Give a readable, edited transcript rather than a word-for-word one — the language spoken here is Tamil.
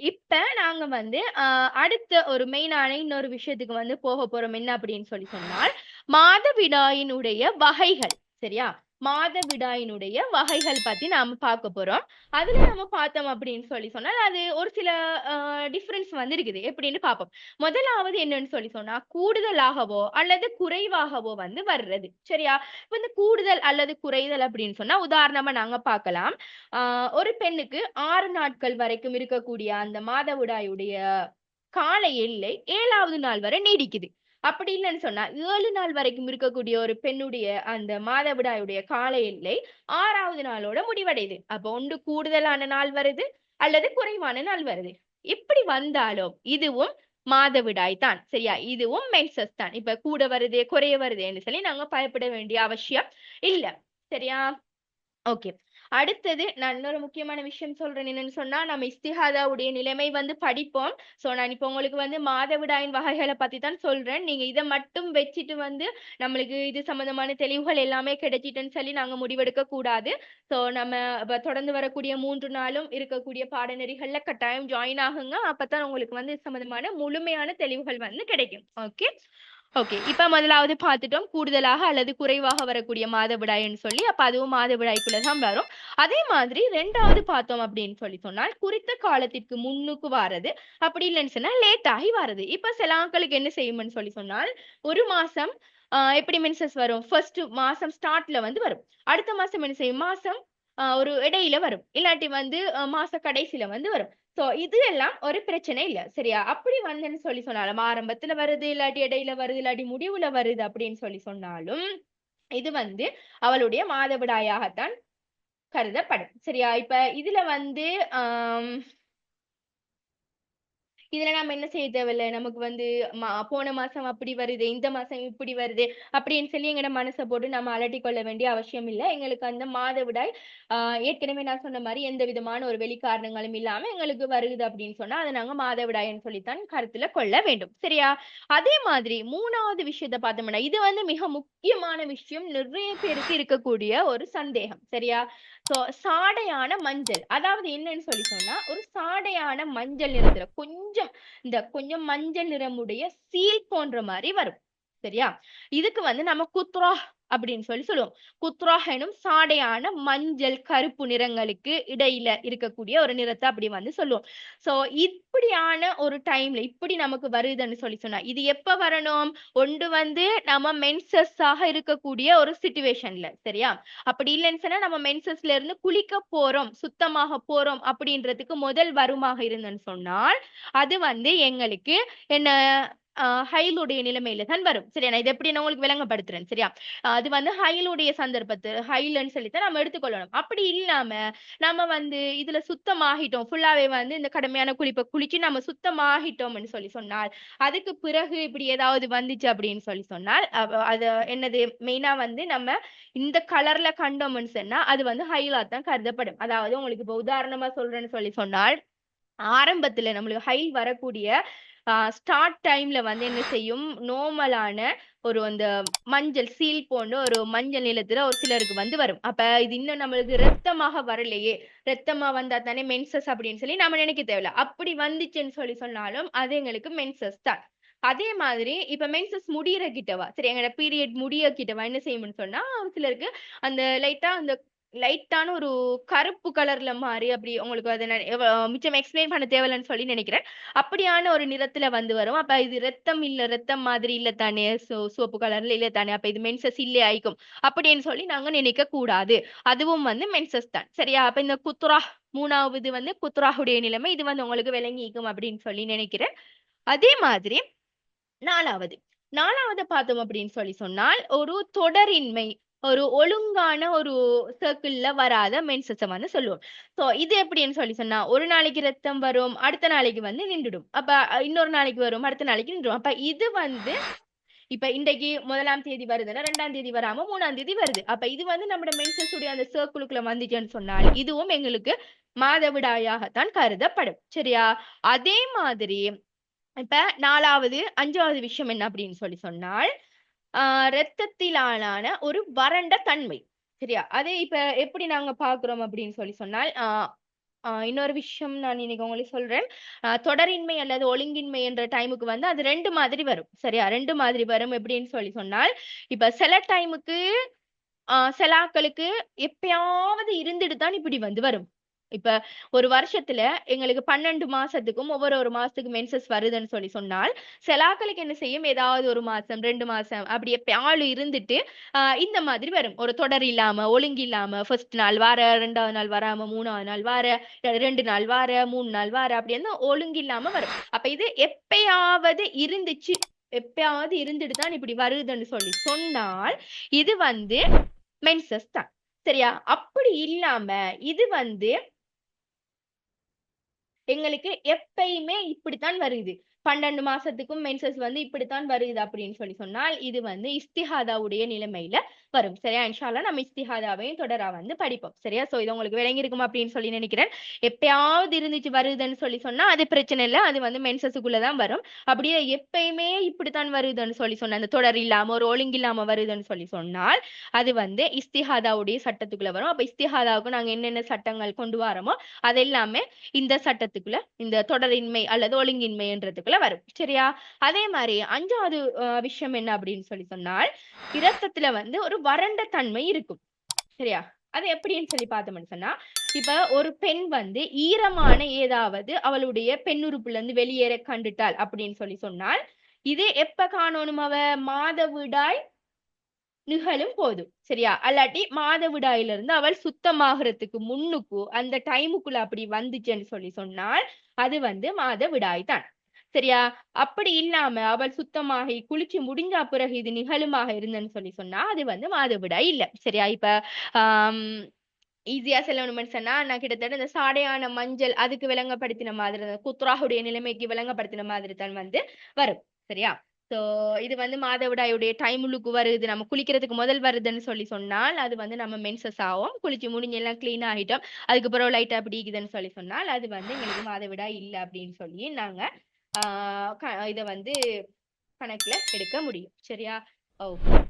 இப்ப நாங்க வந்து அடுத்த ஒரு மெயினான இன்னொரு விஷயத்துக்கு வந்து போக போறோம். என்ன அப்படின்னு சொன்னால் மாதவிடாயினுடைய வகைகள். சரியா? மாதவிடாயினுடைய வகைகள் பத்தி நாம பார்க்க போறோம். அதுல நம்ம பார்த்தோம் அப்படின்னு சொன்னால் அது ஒரு சில டிஃபரன்ஸ் வந்து இருக்குது. எப்படின்னு பார்ப்போம். முதலாவது என்னன்னு சொன்னா கூடுதலாகவோ அல்லது குறைவாகவோ வந்து வர்றது. சரியா? இப்ப இந்த கூடுதல் அல்லது குறைதல் அப்படின்னு சொன்னா உதாரணமா நாங்க பார்க்கலாம். ஒரு பெண்ணுக்கு 6 நாட்கள் வரைக்கும் இருக்கக்கூடிய அந்த மாதவிடாயுடைய கால எல்லை 7வது நாள் வரை நீடிக்குது. அப்படி இல்லைன்னு சொன்னா 7 நாள் வரைக்கும் இருக்கக்கூடிய ஒரு பெண்ணுடைய அந்த மாதவிடாயுடைய கால எல்லை 6வது நாளோட முடிவடையுது. அப்போ ஒன்று கூடுதலான நாள் வருது அல்லது குறைவான நாள் வருது. இப்படி வந்தாலும் இதுவும் மாதவிடாய் தான். சரியா? இதுவும் மென்சஸ் தான். இப்ப கூட வருது குறைய வருதுன்னு சொல்லி நாங்க பயப்பட வேண்டிய அவசியம் இல்ல. சரியா? ஓகே. அடுத்தது நான் இன்னொரு முக்கியமான விஷயம் சொல்றேன். என்னன்னு சொன்னா, நம்ம இஸ்திஹாதாவுடைய நிலைமை வந்து படிப்போம். நான் இப்ப உங்களுக்கு வந்து மாதவிடாயின் வகைகள பத்தி தான் சொல்றேன். நீங்க இத மட்டும் வச்சுட்டு வந்து நம்மளுக்கு இது சம்பந்தமான தெளிவுகள் எல்லாமே கிடைச்சிட்டுன்னு சொல்லி நாங்க முடிவெடுக்க கூடாது. நம்ம தொடர்ந்து வரக்கூடிய 3 நாளும் இருக்கக்கூடிய பாடநெறிகள்ல கட்டாயம் ஜாயின் ஆகுங்க. அப்பதான் உங்களுக்கு வந்து இது சம்பந்தமான முழுமையான தெளிவுகள் வந்து கிடைக்கும். ஓகே. ஓகே. இப்ப முதலாவது பார்த்துட்டோம். கூடுதலாக அல்லது குறைவாக வரக்கூடிய மாதவிடாய்ன்னு சொல்லி. அப்ப அதுவும் மாதவிடாய்க்குள்ள தான் வரும். அதே மாதிரி 2வது பார்த்தோம் அப்படின்னு சொன்னால், குறித்த காலத்திற்கு முன்னுக்கு வாரது. அப்படி இல்லைன்னு சொன்னா லேட் ஆகி வாரது. இப்ப சில ஆட்களுக்கு என்ன செய்யும்னு சொன்னால், 1 மாசம் எப்படி மென்சஸ் வரும்? ஃபர்ஸ்ட் மாசம் ஸ்டார்ட்ல வந்து வரும். அடுத்த மாசம் என்ன செய்யும்? மாசம் ஒரு இடையில வரும். இல்லாட்டி வந்து மாச கடைசியில வந்து வரும். இது எல்லாம் ஒரு பிரச்சனை இல்ல. சரியா? அப்படி வந்துன்னு சொன்னாலும் ஆரம்பத்துல வருது, இல்லாட்டி இடையில வருது, இல்லாட்டி முடிவுல வருது அப்படின்னு சொன்னாலும், இது வந்து அவளுடைய மாதவிடாயாகத்தான் கருதப்படும். சரியா? இப்ப இதுல வந்து ஆம் இதுல நாம என்ன செய்ய தேவையில்ல. நமக்கு வந்து போன மாசம் அப்படி வருது, இந்த மாசம் இப்படி வருது அப்படின்னு சொல்லி எங்கட மனச போட்டு நம்ம அலட்டிக் கொள்ள வேண்டிய அவசியம் இல்ல. எங்களுக்கு அந்த மாதவிடாய் ஏற்கனவே நான் சொன்ன மாரி எந்த விதமான ஒரு வெளி காரணங்களும் இல்லாம எங்களுக்கு வருகுது அப்படின்னு சொன்னா, அத நாங்க மாதவிடாய்ன்னு சொல்லித்தான் கருத்துல கொள்ள வேண்டும். சரியா? அதே மாதிரி 3வது விஷயத்த பார்த்தோம்னா, இது வந்து மிக முக்கியமான விஷயம். நிறைய பேருக்கு இருக்கக்கூடிய ஒரு சந்தேகம். சரியா? சாடையான மஞ்சள். அதாவது என்னன்னு சொன்னா, ஒரு சாடையான மஞ்சள் நிறத்துல கொஞ்சம் மஞ்சள் நிறமுடைய சீல் போன்ற மாரி வரும். சரியா? இதுக்கு வந்து நம்ம குத்ரா அப்படின்னு சொல்லுவோம். குத்ராஹ் எனும் சாடையான மஞ்சள், கருப்பு நிறங்களுக்கு இடையில இருக்கக்கூடிய ஒரு நிறத்தை அப்படி வந்து சொல்லுவோம். சோ இப்படியான ஒரு டைம்ல இப்படி நமக்கு வருதுன்னு சொன்னா இது எப்ப வரணும்? ஒன்று வந்து நம்ம மென்சஸ் ஆக இருக்கக்கூடிய ஒரு சிச்சுவேஷன்ல. சரியா? அப்படி இல்லைன்னு சொன்னா நம்ம மென்சஸ்ல இருந்து குளிக்க போறோம், சுத்தமாக போறோம் அப்படின்றதுக்கு முதல் வருமாக இருந்துன்னு சொன்னால் அது வந்து எங்களுக்கு என்ன ஹைலுடைய நிலைமையில தான் வரும். சரியா? நான் இதை எப்படி நான் உங்களுக்கு விளங்கப்படுத்துறேன். சரியா? அது வந்து ஹைலுடைய சந்தர்ப்பத்து ஹைலன்னு சொல்லித்தான் நம்ம எடுத்துக்கொள்ளணும். அப்படி இல்லாம நம்ம வந்து இதுல சுத்தமாகிட்டோம் ஃபுல்லாவே வந்து இந்த கடுமையான குளிப்பை குளிச்சு நம்ம சுத்தமாகிட்டோம்னு சொன்னால் அதுக்கு பிறகு இப்படி ஏதாவது வந்துச்சு அப்படின்னு சொன்னால் அது என்னது மெயினா வந்து நம்ம இந்த கலர்ல கண்டோம்னு சொன்னா அது வந்து ஹைலா தான் கருதப்படும். அதாவது உங்களுக்கு இப்ப உதாரணமா சொல்றேன்னு சொன்னால் ஆரம்பத்துல நம்மளுக்கு ஹை வரக்கூடிய ஸ்டார்ட் டைம்ல வந்து என்ன செய்யும்? நார்மலான ஒரு அந்த மஞ்சள் சீல் போன்ற ஒரு மஞ்சள் நிறத்துல ஒரு சிலருக்கு வந்து வரும். அப்ப இது இன்னும் நம்மளுக்கு ரத்தமாக வரலையே, ரத்தமா வந்தா தானே மென்சஸ் அப்படின்னு சொல்லி நம்ம நினைக்க தேவையில்ல. அப்படி வந்துச்சுன்னு சொன்னாலும் அது எங்களுக்கு மென்சஸ் தான். அதே மாதிரி இப்ப மென்சஸ் முடியிற கிட்டவா, சரி, எங்களோட பீரியட் முடிய கிட்டவா என்ன செய்யும்னு சொன்னா ஒரு சிலருக்கு அந்த லைட்டான ஒரு கருப்பு கலர்ல மாறி அப்படி உங்களுக்கு அதை மிச்சம் எக்ஸ்பிளைன் பண்ண தேவையில்லைன்னு சொல்லி நினைக்கிறேன். அப்படியான ஒரு நிறத்துல வந்து வரும். அப்ப இது ரத்தம் இல்ல, ரத்தம் மாதிரி இல்ல தானே, சோப்பு கலர்ல இல்ல தானே, அப்ப இது மென்சஸ் இல்லே ஆயிக்கும் அப்படின்னு சொல்லி நாங்க நினைக்க கூடாது. அதுவும் வந்து மென்சஸ் தான். சரியா? அப்ப இந்த குத்ரா 3வது வந்து குத்ராஹுடைய நிலைமை இது வந்து உங்களுக்கு விளங்கிக்கும் அப்படின்னு சொல்லி நினைக்கிறேன். அதே மாதிரி 4வது பார்த்தோம் அப்படின்னு சொன்னால் ஒரு தொடரின்மை, ஒரு ஒழுங்கான ஒரு சர்க்கிள்ல வராத மென்சஸ வந்து சொல்லுவோம். இது எப்படின்னு சொன்னா ஒரு நாளைக்கு ரத்தம் வரும், அடுத்த நாளைக்கு வந்து நின்றுடும். அப்ப இன்னொரு நாளைக்கு வரும், அடுத்த நாளைக்கு நின்றுடும். அப்ப இது வந்து இப்ப இன்றைக்கு 1ஆம் தேதி வருதுன்னா 2ஆம் தேதி வராம 3ஆம் தேதி வருது. அப்ப இது வந்து நம்ம மென்சஸ் உடைய அந்த சர்க்கிளுக்குள்ள வந்துச்சுன்னு சொன்னால் இதுவும் எங்களுக்கு மாதவிடாயாகத்தான் கருதப்படும். சரியா? அதே மாதிரி இப்ப 5வது விஷயம் என்ன அப்படின்னு சொன்னால் இரத்தத்திலான ஒரு வறண்ட தன்மை. சரியா? அதே இப்ப எப்படி நாங்க பாக்குறோம் அப்படின்னு சொன்னால் இன்னொரு விஷயம் நான் இன்னைக்கு உங்களுக்கு சொல்றேன். தொடரின்மை அல்லது ஒழுங்கின்மை என்ற டைமுக்கு வந்து அது 2 மாதிரி வரும். சரியா? 2 மாதிரி வரும். எப்படின்னு சொன்னால், இப்ப சில டைமுக்கு சில ஆட்களுக்கு எப்பயாவது இருந்துட்டு தான் இப்படி வந்து வரும். இப்ப ஒரு வருஷத்துல எங்களுக்கு 12 மாசத்துக்கும் ஒரு மாசத்துக்கு மென்சஸ் வருதுன்னு சொன்னால், சில ஆட்களுக்கு என்ன செய்யும்? ஏதாவது 1 மாசம், 2 மாசம் அப்படி எப்பயாவது இருந்துட்டு இந்த மாதிரி வரும். ஒரு தொடர் இல்லாம, ஒழுங்கு இல்லாம ஃபர்ஸ்ட் நாள் வார, 2வது நாள் வராம, 3வது நாள் வார, 2 நாள் வார, 3 நாள் வார அப்படின்னு ஒழுங்கு இல்லாம வரும். அப்ப இது எப்பயாவது இருந்துச்சு, எப்பயாவது இருந்துட்டு தான் இப்படி வருதுன்னு சொன்னால், இது வந்து மென்சஸ் தான். சரியா? அப்படி இல்லாம இது வந்து எங்களுக்கு எப்பயுமே இப்படித்தான் வருது. 12 மாசத்துக்கும் மென்சஸ் வந்து இப்படித்தான் வருது அப்படின்னு சொன்னால், இது வந்து இஸ்திஹாதாவுடைய நிலைமையில வரும். சரியா? இன்ஷா அல்லாஹ் நம்ம இஸ்திஹாதாவையும் தொடரா வந்து படிப்போம். சரியா? சோ இது உங்களுக்கு விளங்கி இருக்கும் அப்படின்னு சொல்லி நினைக்கிறேன். எப்பயாவது இருந்துச்சு வருதுன்னு சொன்னா அது பிரச்சனை இல்ல. அது வந்து மென்சஸுக்குள்ள தான் வரும். அப்படியே எப்பயுமே இப்படித்தான் வருதுன்னு சொன்னா, அந்த தொடர் இல்லாம ஒரு ஒழுங்கு இல்லாம வருதுன்னு சொன்னால், அது வந்து இஸ்திஹாதாவுடைய சட்டத்துக்குள்ள வரும். அப்ப இஸ்திஹாதாவுக்கு நாங்க என்னென்ன சட்டங்கள் கொண்டு வரோமோ அதெல்லாமே இந்த சட்டத்துக்குள்ள, இந்த தொடரின்மை அல்லது ஒழுங்கின்மைன்றதுக்குள்ள வரும். சரியா? அதே மாதிரி 5வது விஷயம் என்ன அப்படின்னு சொன்னால், இரத்தத்துல வந்து ஒரு வறண்ட தன்மை இருக்கும். சரியா? அது எப்படின்னு சொல்லி பார்த்தோம்னு சொன்னா, இப்ப ஒரு பெண் வந்து ஈரமான ஏதாவது அவளுடைய பெண் உறுப்புல இருந்து வெளியேற கண்டுட்டாள் அப்படின்னு சொன்னால், இது எப்ப காணணும்? அவ மாதவிடாய் நிகழும் போதும். சரியா? அல்லாட்டி மாதவிடாயில இருந்து அவள் சுத்தமாகறதுக்கு முன்னுக்கு அந்த டைமுக்குள்ள அப்படி வந்துச்சுன்னு சொன்னால், அது வந்து மாதவிடாய் தான். சரியா? அப்படி இல்லாம அவள் சுத்தமாகி குளிச்சு முடிஞ்ச பிறகு இது நிகழுமாக இருந்தன்னு சொன்னா, அது வந்து மாதவிடாய் இல்ல. சரியா? இப்ப ஆம் ஈஸியா சொல்லணும்னு சொன்னா, நான் கிட்டத்தட்ட இந்த சாடையான மஞ்சள் அதுக்கு விளங்கப்படுத்தின மாதிரி, அந்த குத்ராஹுடைய நிலைமைக்கு விளங்கப்படுத்தின மாதிரி தான் வந்து வரும். சரியா? சோ இது வந்து மாதவிடாயுடைய டைமுக்கு வருது. நம்ம குளிக்கிறதுக்கு முதல் வருதுன்னு சொன்னால், அது வந்து நம்ம மென்சஸ் ஆகும். குளிச்சு முடிஞ்சு எல்லாம் கிளீன் ஆகிட்டோம். அதுக்கப்புறம் லைட்டா பிடிக்குதுன்னு சொன்னால், அது வந்து எங்களுக்கு மாதவிடாய் இல்ல அப்படின்னு சொல்லி நாங்க ஆ இத வந்து கணக்குல எடுக்க முடியும். சரியா? ஓகே.